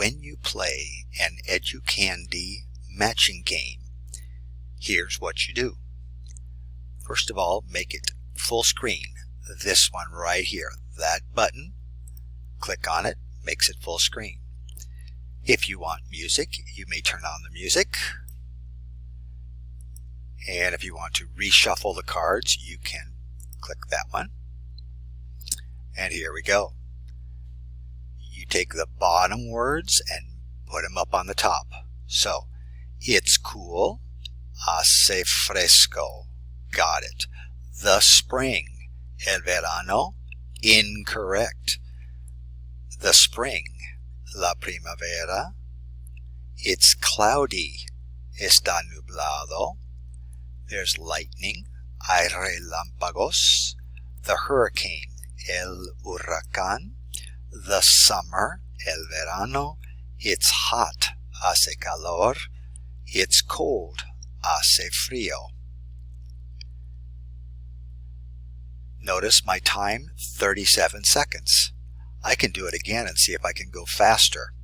when you play an Educandy matching game, here's what you do. First of all, make it full screen. This one right here, that button, click on it, makes it full screen. If you want music, you may turn on the music. And if you want to reshuffle the cards, you can click that one. And here we go. You take the bottom words and put them up on the top. So, it's cool, hace fresco, got it. The spring, el verano, incorrect. The spring, la primavera, it's cloudy, está nublado. There's lightning, hay relámpagos. The hurricane, el huracán. The summer, el verano, it's hot, hace calor. It's cold, hace frío. Notice my time, 37 seconds. I can do it again and see if I can go faster.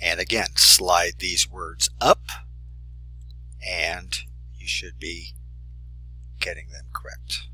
And again, slide these words up, and you should be getting them correct.